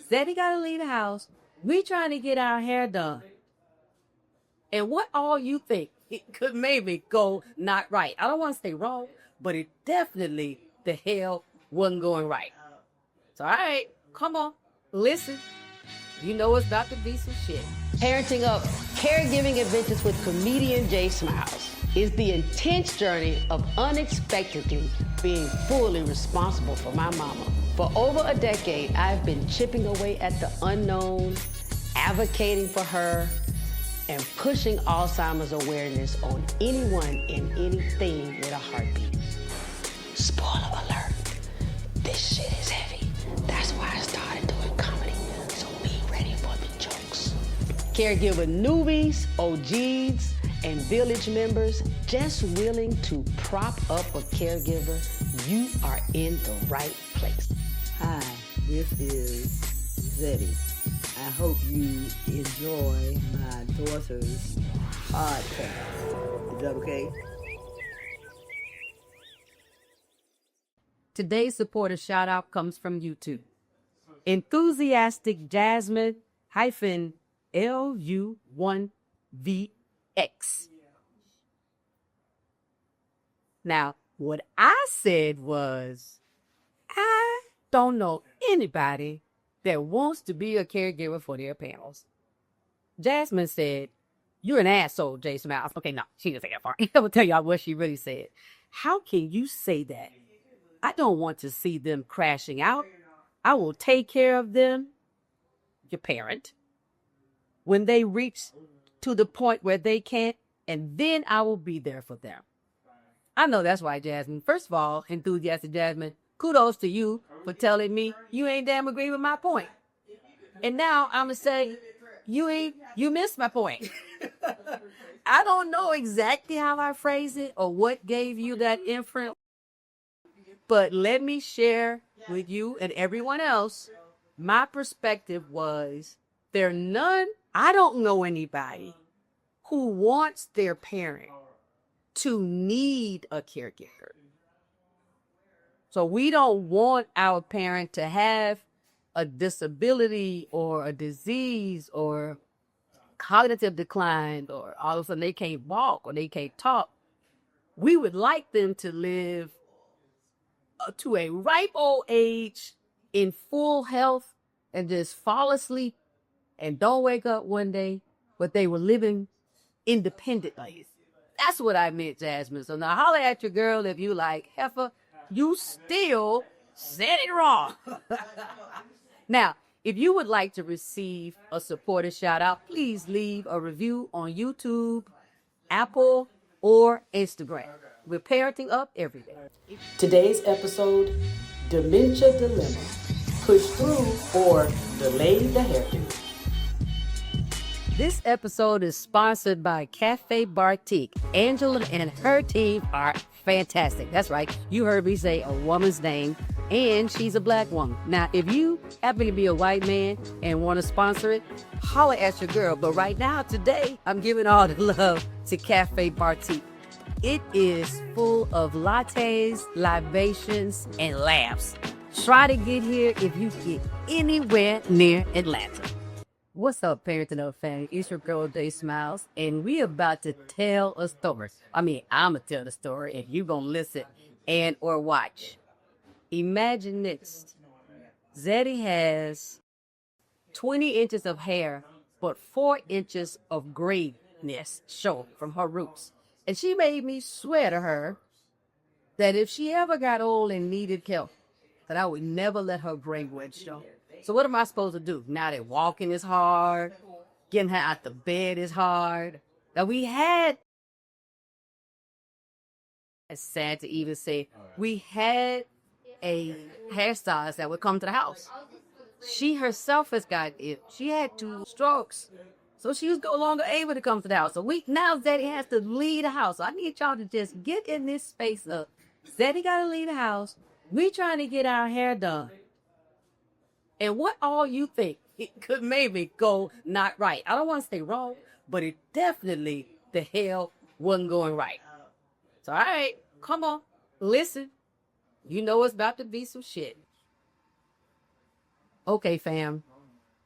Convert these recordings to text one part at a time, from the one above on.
Zeddy gotta leave the house. We trying to get our hair done. And what all you think? It could maybe go not right. I don't want to say wrong, but it definitely the hell wasn't going right. So, all right, come on, listen. You know it's about to be some shit. Parenting Up, Caregiving Adventures with comedian Jay Smiles is the intense journey of unexpectedly being fully responsible for my mama. For over a decade, I've been chipping away at the unknown, advocating for her, and pushing Alzheimer's awareness on anyone and anything with a heartbeat. Spoiler alert, this shit is heavy. That's why I started doing comedy, so be ready for the jokes. Caregiver newbies, OGs, and village members just willing to prop up a caregiver, you are in the right place. Hi, this is Zeddy. I hope you enjoy my daughter's podcast. Is that okay? Today's supporter shout out comes from YouTube. Enthusiastic Jasmine LU1VX. Now, what I said was, I don't know anybody that wants to be a caregiver for their panels. Jasmine said, you're an asshole, Jay Smiles. Okay, no, she didn't say that part. I will tell y'all what she really said. How can you say that? I don't want to see them crashing out. I will take care of them, your parent, when they reach to the point where they can't, and then I will be there for them. I know that's right, Jasmine. First of all, enthusiastic Jasmine, kudos to you for telling me you ain't damn agree with my point. And now I'm going to say, you missed my point. I don't know exactly how I phrased it or what gave you that inference, but let me share with you and everyone else, my perspective was I don't know anybody who wants their parent to need a caregiver. So we don't want our parent to have a disability or a disease or cognitive decline or all of a sudden they can't walk or they can't talk. We would like them to live to a ripe old age in full health and just fall asleep and don't wake up one day, but they were living independently. That's what I meant, Jasmine. So now holler at your girl if you like, heifer, you still said it wrong. Now, if you would like to receive a supporter shout out, please leave a review on YouTube, Apple, or Instagram. We're parenting up every day. Today's episode, Dementia Dilemma, push through or delay the hairdo. This episode is sponsored by Cafe Bartique. Angela and her team are fantastic. That's right. You heard me say a woman's name, and she's a black woman. Now, if you happen to be a white man and want to sponsor it, holler at your girl. But right now, today, I'm giving all the love to Cafe Bartique. It is full of lattes, libations, and laughs. Try to get here if you get anywhere near Atlanta. What's up, Parenting Up family? It's your girl, Jay Smiles, and we about to tell a story. I'm going to tell the story if you going to listen and or watch. Imagine this. Zeddy has 20 inches of hair, but 4 inches of grayness show from her roots. And she made me swear to her that if she ever got old and needed help, that I would never let her gray wedge show. So what am I supposed to do? Now that walking is hard, getting her out the bed is hard. Now we had, it's sad to even say, we had a hairstylist that would come to the house. She herself has got it. She had 2 strokes. So she was no longer able to come to the house. So now Zeddy has to leave the house. So I need y'all to just get in this space of Zeddy got to leave the house. We trying to get our hair done. And what all you think? It could maybe go not right. I don't want to say wrong, but it definitely the hell wasn't going right. So, all right, come on, listen. You know it's about to be some shit. Okay, fam,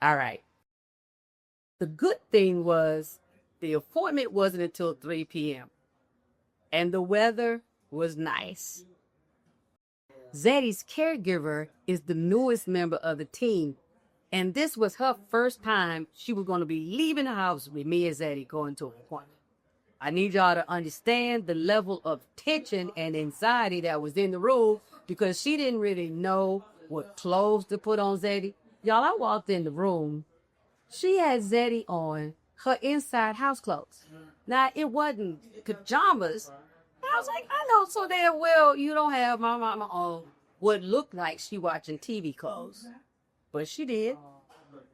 All right. The good thing was the appointment wasn't until 3 p.m. and the weather was nice. Zeddy's caregiver is the newest member of the team, and this was her first time she was going to be leaving the house with me and Zeddy going to an appointment. I need y'all to understand the level of tension and anxiety that was in the room because she didn't really know what clothes to put on Zeddy. Y'all, I walked in the room. She had Zeddy on her inside house clothes. Now, it wasn't pajamas. I was like, I know so damn well you don't have my mama on what looked like she watching TV clothes. But she did.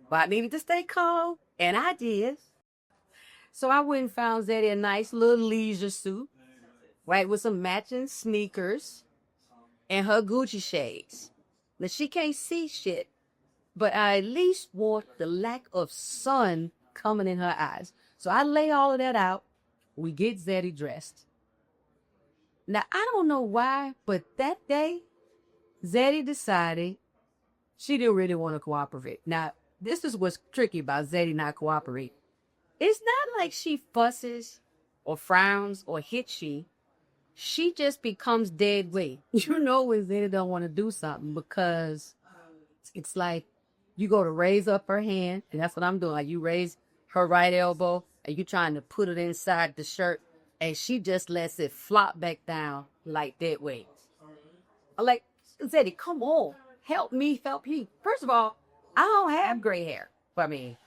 But I needed to stay calm, and I did. So I went and found Zeddy a nice little leisure suit, right, with some matching sneakers and her Gucci shades. Now, she can't see shit, but I at least want the lack of sun coming in her eyes. So I lay all of that out. We get Zeddy dressed. Now, I don't know why, but that day, Zeddy decided she didn't really want to cooperate. Now, this is what's tricky about Zeddy not cooperating. It's not like she fusses or frowns or hits you. She just becomes dead weight. You know when Zeddy don't want to do something because it's like you go to raise up her hand, and that's what I'm doing. Like you raise her right elbow, and you trying to put it inside the shirt, and she just lets it flop back down like dead weight. I'm like, Zeddy, come on. Help me, help you. First of all, I don't have gray hair. I mean,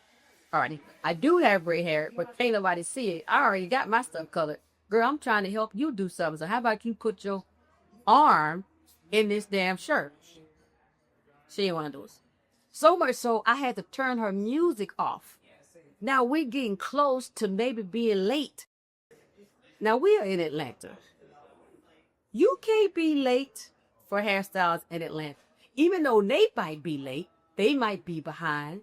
alrighty, I do have gray hair, but can't nobody see it. I already got my stuff colored. Girl, I'm trying to help you do something. So how about you put your arm in this damn shirt? She didn't want to do it. So much so, I had to turn her music off. Now we're getting close to maybe being late. Now we are in Atlanta. You can't be late for hairstyles in Atlanta. Even though they might be late, they might be behind,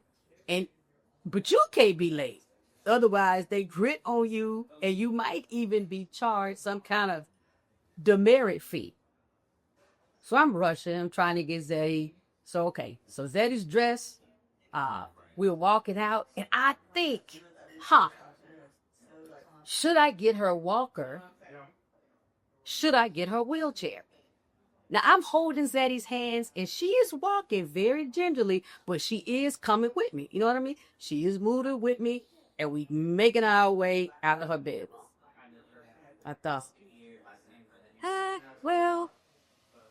but you can't be late. Otherwise, they grit on you, and you might even be charged some kind of demerit fee. So I'm rushing. I'm trying to get Zeddy. So Zeddy's dressed. We're walking out, and I think, should I get her walker? Should I get her wheelchair? Now, I'm holding Zeddy's hands, and she is walking very gingerly, but she is coming with me. You know what I mean? She is moving with me, and we making our way out of her bed. I thought, well,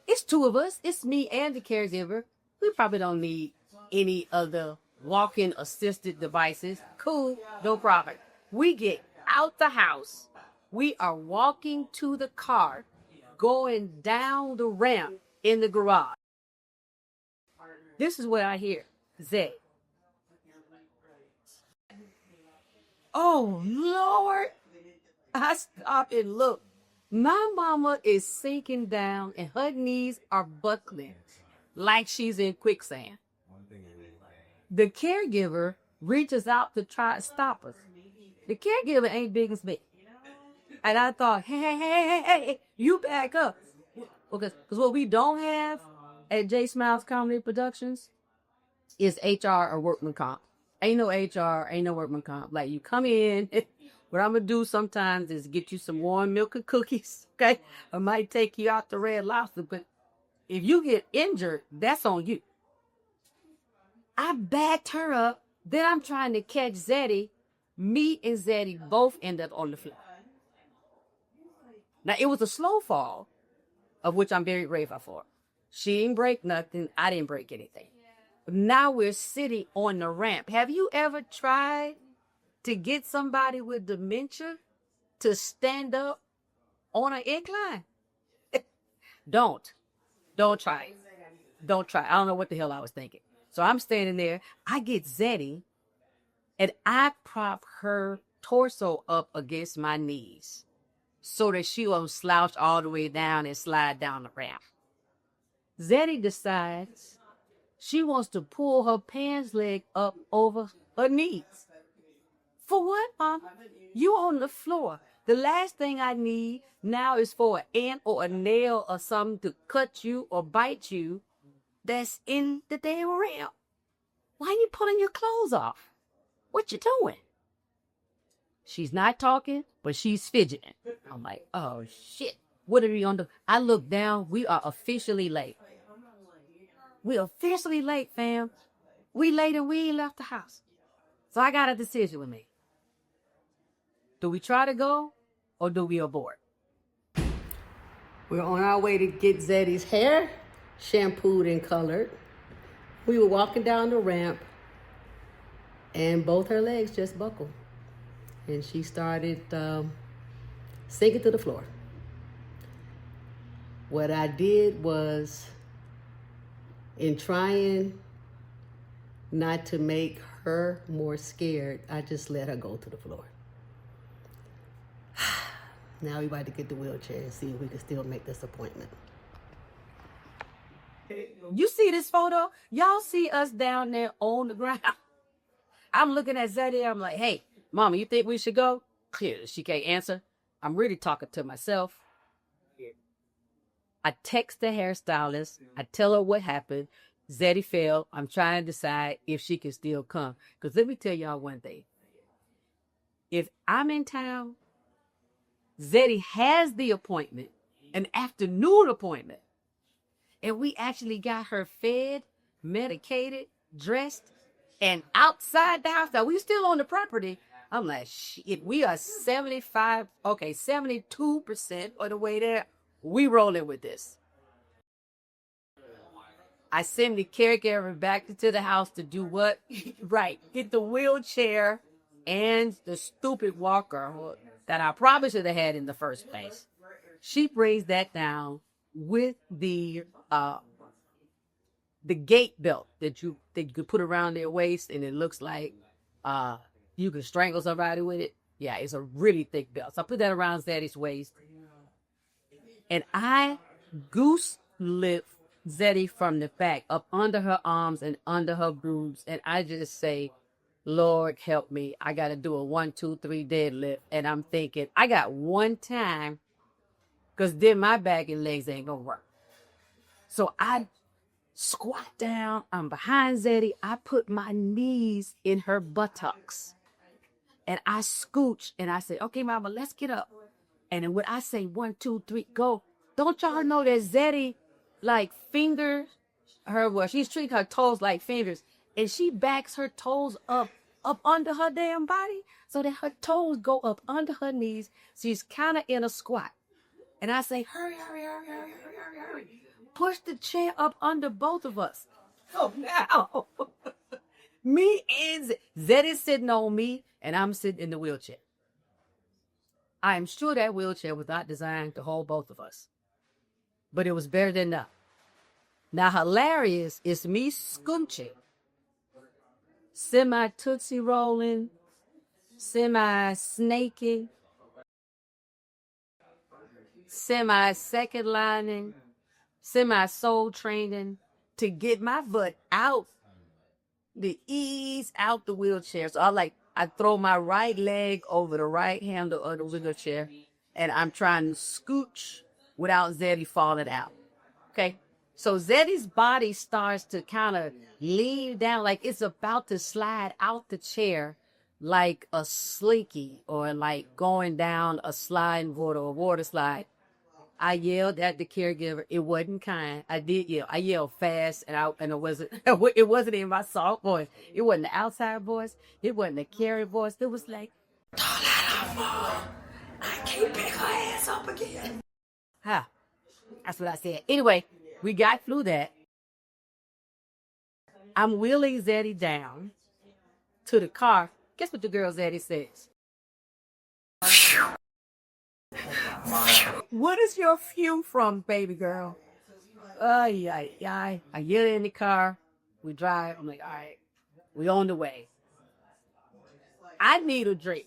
it's two of us. It's me and the caregiver. We probably don't need any other walking assisted devices. Cool, no problem. We get out the house. We are walking to the car, going down the ramp in the garage. This is what I hear. Zed. Oh, Lord. I stop and look. My mama is sinking down and her knees are buckling like she's in quicksand. The caregiver reaches out to try to stop us. The caregiver ain't big as me. And I thought, hey, you back up. Because what we don't have at J Smiles Comedy Productions is HR or workman comp. Ain't no HR, ain't no workman comp. Like you come in, what I'm going to do sometimes is get you some warm milk and cookies, okay? I might take you out to Red Lobster, but if you get injured, that's on you. I backed her up. Then I'm trying to catch Zeddy. Me and Zeddy both end up on the floor. Now, it was a slow fall, of which I'm very grateful for. She didn't break nothing. I didn't break anything. Now we're sitting on the ramp. Have you ever tried to get somebody with dementia to stand up on an incline? Don't try it. Don't try. I don't know what the hell I was thinking. So I'm standing there. I get Zeddy, and I prop her torso up against my knees so that she won't slouch all the way down and slide down the ramp. Zeddy decides she wants to pull her pants leg up over her knees. For what, Mom? You on the floor. The last thing I need now is for an ant or a nail or something to cut you or bite you that's in the damn ramp. why you pulling your clothes off? What you doing? She's not talking, but she's fidgeting. I'm like, oh, shit. What are we on the... I look down. We are officially late. We officially late, fam. We late and we ain't left the house. So I got a decision with me. Do we try to go or do we abort? We're on our way to get Zeddy's hair shampooed and colored. We were walking down the ramp and both her legs just buckled. And she started sinking to the floor. What I did was, in trying not to make her more scared, I just let her go to the floor. Now we about to get the wheelchair and see if we can still make this appointment. You see this photo? Y'all see us down there on the ground. I'm looking at Zeddy. I'm like, hey, Mama, you think we should go? Clearly, she can't answer. I'm really talking to myself. I text the hairstylist. I tell her what happened. Zeddy fell. I'm trying to decide if she can still come. Because let me tell y'all one thing. If I'm in town, Zeddy has the appointment, an afternoon appointment. And we actually got her fed, medicated, dressed, and outside the house. Now, we still on the property. I'm like, shit, we are 72% of the way there. We rolling with this. I send the caregiver back to the house to do what? Right, get the wheelchair and the stupid walker that I probably should have had in the first place. She brings that down with the gait belt that you could put around their waist, and it looks like you can strangle somebody with it. Yeah, it's a really thick belt. So I put that around Zeddy's waist, and I goose lift Zeddy from the back, up under her arms and under her boobs, and I just say, Lord, help me. I got to do a 1, 2, 3 deadlift. And I'm thinking, I got one time, because then my back and legs ain't going to work. So I squat down. I'm behind Zeddy. I put my knees in her buttocks. And I scooch. And I say, okay, Mama, let's get up. And then when I say 1, 2, 3, go. Don't y'all know that Zeddy, like, fingers her, well, she's treating her toes like fingers. And she backs her toes up under her damn body so that her toes go up under her knees. She's kind of in a squat. And I say, hurry, hurry, hurry, hurry, hurry, hurry. Push the chair up under both of us. Oh, now. Me and Zeddy's sitting on me, and I'm sitting in the wheelchair. I am sure that wheelchair was not designed to hold both of us. But it was better than that. Now, hilarious is me scooching, semi-tootsie rolling, semi-snaking, semi-second lining, semi-soul training to get my butt out, the ease out the wheelchair. So I throw my right leg over the right handle of the wheelchair, and I'm trying to scooch without Zeddy falling out. Okay? So Zeddy's body starts to kind of lean down like it's about to slide out the chair like a slinky or like going down a sliding board or a water slide. I yelled at the caregiver. It wasn't kind. I did yell. I yelled fast, and it wasn't in my soft voice. It wasn't the outside voice. It wasn't the carrier voice. It was like, don't let her fall. I can't pick her ass up again. Ha. That's what I said. Anyway, we got through that. I'm wheeling Zeddy down to the car. Guess what the girl Zeddy says? What is your phew from, baby girl? I get in the car. We drive. I'm like, all right, we on the way. I need a drink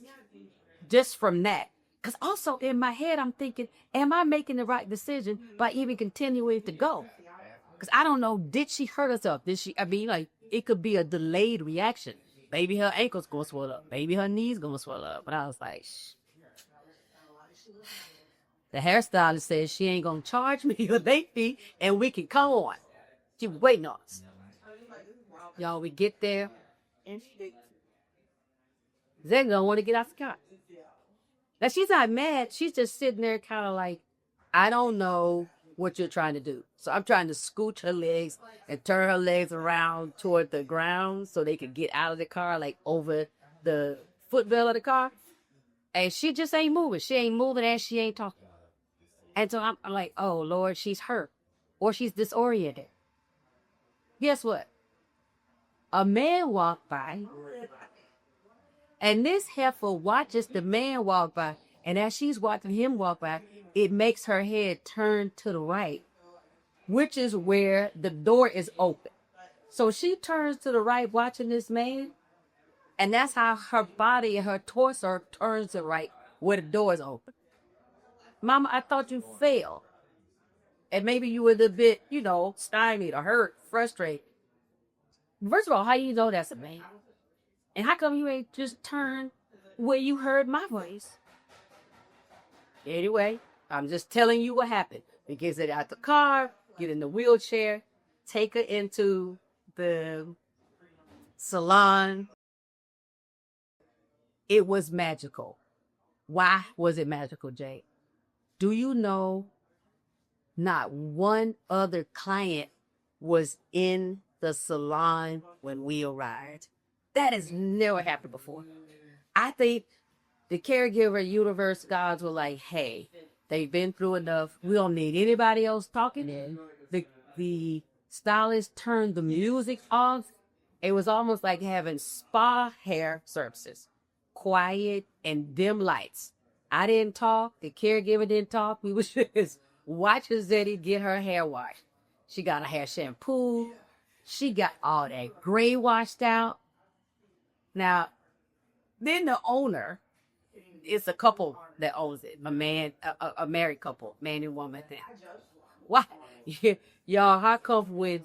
just from that. Because also in my head, I'm thinking, am I making the right decision by even continuing to go? Because I don't know, did she hurt herself? It could be a delayed reaction. Maybe her ankle's going to swell up. Maybe her knee's going to swell up. But I was like, shh. The hairstylist says she ain't going to charge me a late fee and we can come on. She was waiting on us. Y'all, we get there. Zeddy don't want to get out the car. Now, she's not mad. She's just sitting there kind of like, I don't know what you're trying to do. So I'm trying to scooch her legs and turn her legs around toward the ground so they could get out of the car, like over the footwell of the car. And she just ain't moving. She ain't moving and she ain't talking. And so I'm like, oh, Lord, she's hurt. Or she's disoriented. Guess what? A man walked by. And this heifer watches the man walk by. And as she's watching him walk by, it makes her head turn to the right, which is where the door is open. So she turns to the right watching this man. And that's how her body and her torso turns to the right where the door is open. Mama, I thought you failed. And maybe you were a bit, stymied or hurt, frustrated. First of all, how do you know that's a man? And how come you ain't just turned where you heard my voice? Anyway, I'm just telling you what happened. We get it out the car, get in the wheelchair, take her into the salon. It was magical. Why was it magical, Jay? Do you know not one other client was in the salon when we arrived? That has never happened before. I think the caregiver universe gods were like, hey, they've been through enough. We don't need anybody else talking. The stylist turned the music off. It was almost like having spa hair services. Quiet and dim lights. I didn't talk. The caregiver didn't talk. We was just watching Zeddy get her hair washed. She got her hair shampoo. She got all that gray washed out. Now, then the owner, it's a couple that owns it. A married couple, man and woman thing. Why? Y'all, how come when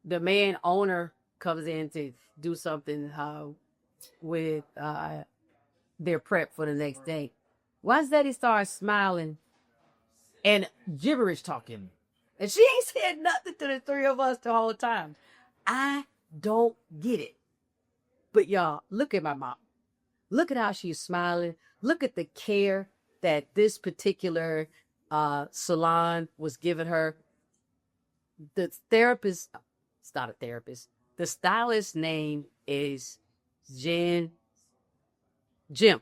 the man owner comes in to do something with their prep for the next day, why does Zeddy start smiling and gibberish talking? And she ain't said nothing to the three of us the whole time. I don't get it. But y'all, look at my mom. Look at how she's smiling. Look at the care that this particular salon was giving her. The therapist, it's not a therapist. The stylist's name is Jim, Jem.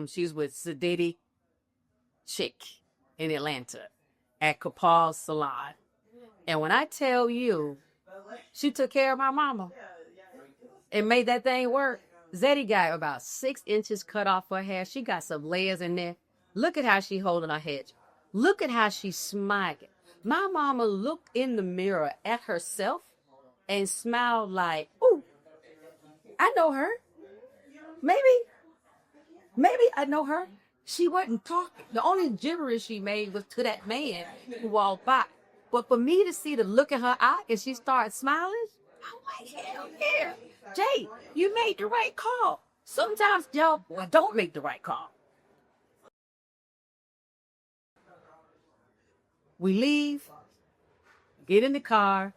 She's with Sedity Chick in Atlanta at Kapal's Salon. And when I tell you, she took care of my mama and made that thing work. Zeddy got about 6 inches cut off her hair. She got some layers in there. Look at how she holding her head. Look at how she's smiling. My mama looked in the mirror at herself and smiled like, ooh, I know her. Maybe I know her. She wasn't talking. The only gibberish she made was to that man who walked by. But for me to see the look in her eye and she started smiling, I'm like, hell yeah. Jay, you made the right call. Sometimes y'all don't make the right call. We leave, get in the car.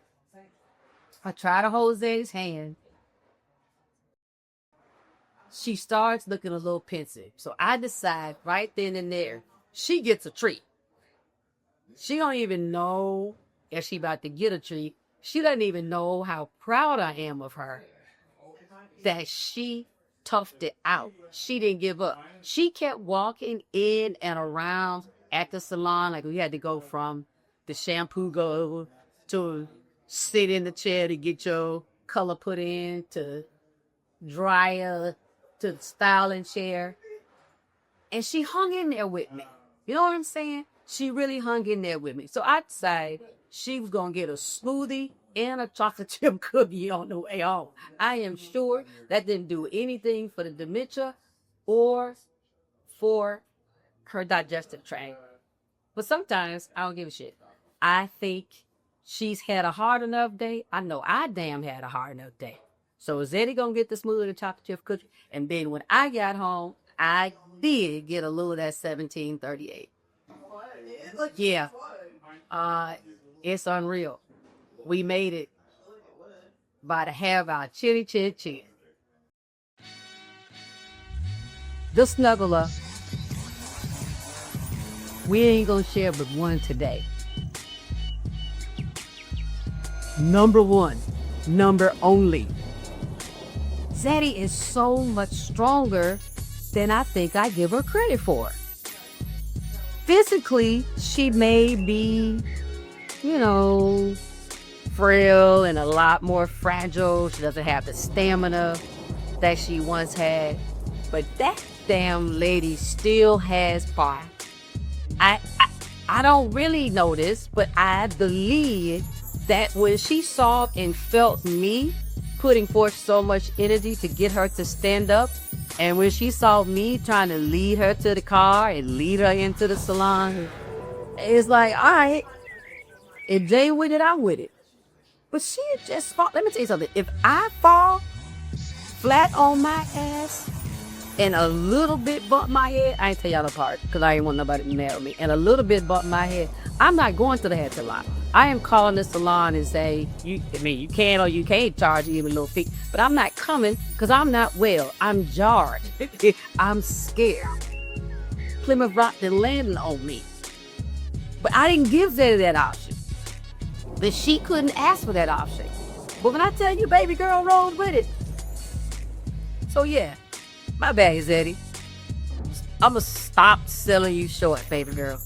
I try to hold Zeddy's hand. She starts looking a little pensive. So I decide right then and there, she gets a treat. She don't even know if she about to get a treat. She doesn't even know how proud I am of her. That she toughed it out. She didn't give up. She kept walking in and around at the salon. Like we had to go from the shampoo go to sit in the chair to get your color put in, to dryer, to the styling chair. And she hung in there with me. You know what I'm saying? She really hung in there with me. So I decided she was going to get a smoothie and a chocolate chip cookie on the way home. I am sure that didn't do anything for the dementia or for her digestive tract. But sometimes I don't give a shit. I think she's had a hard enough day. I know I damn had a hard enough day. So is Eddie going to get the smoothie and the chocolate chip cookie? And then when I got home, I did get a little of that 1738. Yeah. It's unreal. We made it. by to have our chitty chit chin. The snuggler, we ain't gonna share but one today. Number one, number only. Zaddy is so much stronger than I think I give her credit for. Physically, she may be, frail and a lot more fragile. She doesn't have the stamina that she once had. But that damn lady still has fire. I don't really know this, but I believe that when she saw and felt me putting forth so much energy to get her to stand up, and when she saw me trying to lead her to the car and lead her into the salon, it's like, all right, if Jay with it, I'm with it. But she just fall. Let me tell you something. If I fall flat on my ass and a little bit bump my head, I ain't tell y'all apart because I ain't want nobody to nail me, and a little bit bump my head, I'm not going to the hair salon. I am calling the salon and say, you can or you can't charge even a little fee, but I'm not coming because I'm not well. I'm jarred. I'm scared. Plymouth Rock done landing on me. But I didn't give Zeddy that option. But she couldn't ask for that option. But when I tell you, baby girl rolled with it. So yeah, my bad, Zeddy. I'm going to stop selling you short, baby girl.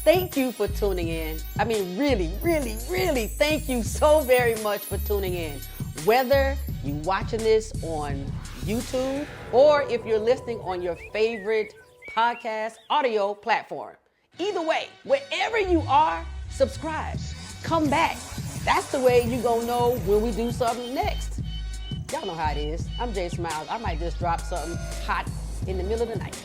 Thank you for tuning in. I mean, really, really, really, thank you so very much for tuning in. Whether you're watching this on YouTube or if you're listening on your favorite podcast audio platform. Either way, wherever you are, subscribe. Come back. That's the way you're going to know when we do something next. Y'all know how it is. I'm Jay Smiles. I might just drop something hot in the middle of the night.